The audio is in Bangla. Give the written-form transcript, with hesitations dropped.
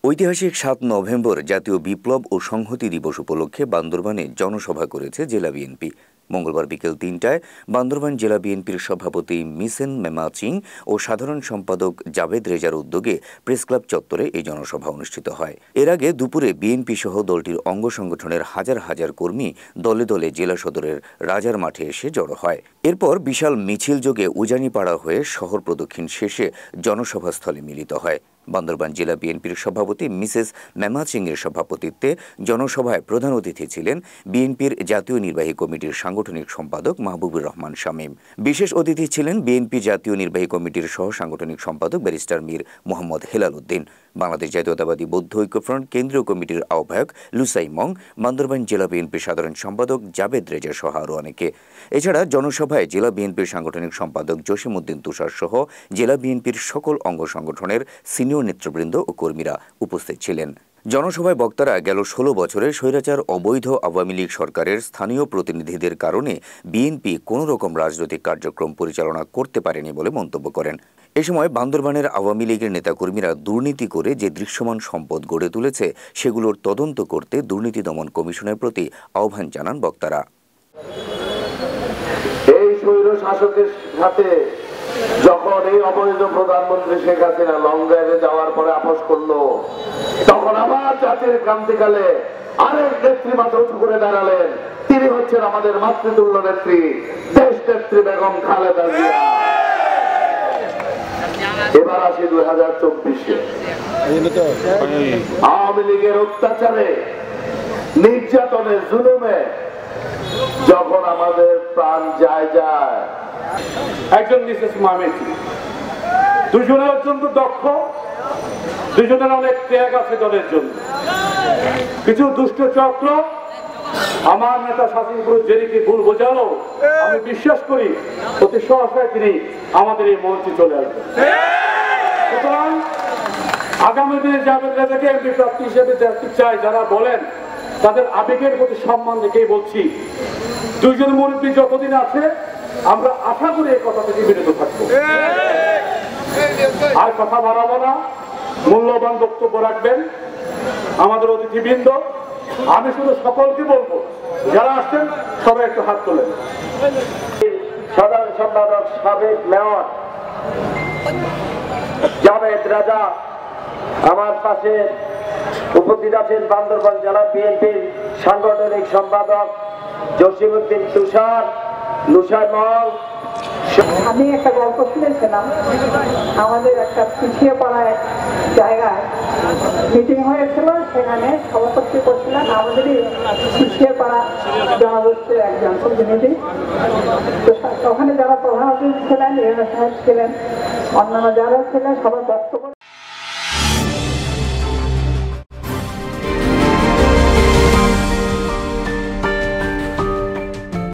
ঐতিহাসিক ৭ নভেম্বর জাতীয় বিপ্লব ও সংহতি দিবস উপলক্ষে বান্দরবানে জনসভা করেছে জেলা বিএনপি। মঙ্গলবার বিকেল ৩টায় বান্দরবান জেলা বিএনপির সভাপতি মিসেন মেমাচিং ও সাধারণ সম্পাদক জাভেদ রেজার উদ্যোগে প্রেসক্লাব চত্বরে এই জনসভা অনুষ্ঠিত হয়। এর আগে দুপুরে বিএনপি সহ দলটির অঙ্গ সংগঠনের হাজার হাজার কর্মী দলে দলে জেলা সদরের রাজার মাঠে এসে জড়ো হয়। এরপর বিশাল মিছিল যোগে উজানিপাড়া হয়ে শহর প্রদক্ষিণ শেষে জনসভাস্থলে মিলিত হয়। বান্দরবান জেলা বিএনপির সভাপতি মিসেস মেমাচিং এর সভাপতিত্বে জনসভায় প্রধান অতিথি ছিলেন বিএনপির জাতীয় নির্বাহী কমিটির সাংগঠনিক সম্পাদক মাহবুবুর রহমান শামীম। বিশেষ অতিথি ছিলেন বিএনপি জাতীয় নির্বাহী কমিটির সহ সাংগঠনিক সম্পাদক ব্যারিস্টার মীর মোহাম্মদ হেলাল উদ্দিন, বাংলাদেশ জাতীয়তাবাদী বৌদ্ধ ঐক্যফ্রন্ট কেন্দ্রীয় কমিটির আহ্বায়ক লুসাই মং, বান্দরবান জেলা বিএনপির সাধারণ সম্পাদক জাভেদ রেজা সহ আরও অনেকে। এছাড়া জনসভায় জেলা বিএনপির সাংগঠনিক সম্পাদক জসিমউদ্দিন তুষার সহ জেলা বিএনপির সকল অঙ্গ সংগঠনের সিনিয়র নেতৃবৃন্দ ও কর্মীরা উপস্থিত ছিলেন। জনসভায় বক্তারা গেল ১৬ বছরে স্বৈরাচার অবৈধ আওয়ামী লীগ সরকারের স্থানীয় প্রতিনিধিদের কারণে বিএনপি কোনো রকম রাজনৈতিক কার্যক্রম পরিচালনা করতে পারেনি বলে মন্তব্য করেন। এ সময় বান্দরবানের আওয়ামী লীগের নেতাকর্মীরা দুর্নীতি করে যে দৃশ্যমান সম্পদ গড়ে তুলেছে সেগুলোর তদন্ত করতে দুর্নীতি দমন কমিশনের প্রতি আহ্বান জানান বক্তারা। এই স্বৈর শাসকের সাথে যখন এই অবৈধ প্রধানমন্ত্রী শেখ হাসিনা লং ড্রাইভে যাওয়ার পরে আপোষ করলো, তখন আবার জাতির ক্রান্তিকালে আরেক নেত্রী মাথা উঁচু করে দাঁড়ালেন। তিনি হচ্ছেন আমাদের মাতৃতুল্য নেত্রী, দেশ নেত্রী বেগম খালেদা জিয়া। এবার আসি 2024-এ আওয়ামী লীগের অত্যাচারে, নির্যাতনে, জুলুমে যখন আমাদের প্রাণ যায় একজন মিসেস মামেতি, দুজনের অত্যন্ত দক্ষ, দুজনের অনেক ত্যাগ আছে দলের জন্য। কিছু দুষ্ট চক্র আমার নেতা শাসনপুর জেরিকে ভুল বোঝালো, আমি বিশ্বাস করি অতি সহসায় তিনি আমাদের এই মঞ্চে চলে আসবেন। সুতরাং আগামী দিনে জাভেদ রেজাকে এমপি প্রার্থী হিসেবে দেখতে চাই যারা বলেন, তাদের আবেগের প্রতি সম্মান রেখেই বলছি, দুইজন মুরব্বী যতদিন আছে আমরা আশা করি এই কথা থেকে বিরত থাকবো। আর কথা বাড়াবো না, মূল্যবান বক্তব্য রাখবেন আমাদের অতিথিবৃন্দ। আমি শুধু সকলকে বলবো, যারা আসছেন সবাই একটু হাত তোলেন। সাধারণ সম্পাদক সাবেক মেয়র জাভেদ রেজা আমার পাশে উপস্থিত আছেন বান্দরবান জেলা বিএনপির সাংগঠনিক সম্পাদক জসিমউদ্দিন তুষার, লুসাই মং। আমি একটা গল্প শুনেছিলাম, আমাদের একটা পিছিয়ে পড়া এক জায়গায় মিটিং হয়েছিল, সেখানে সভাপতি করছিলেন আমাদেরই পিছিয়ে পড়া জনগোষ্ঠীর একজন প্রতিনিধি। ওখানে যারা প্রধান অতিথি ছিলেন, সাহেব ছিলেন, অন্যান্য যারা ছিলেন, সবার বক্তব্য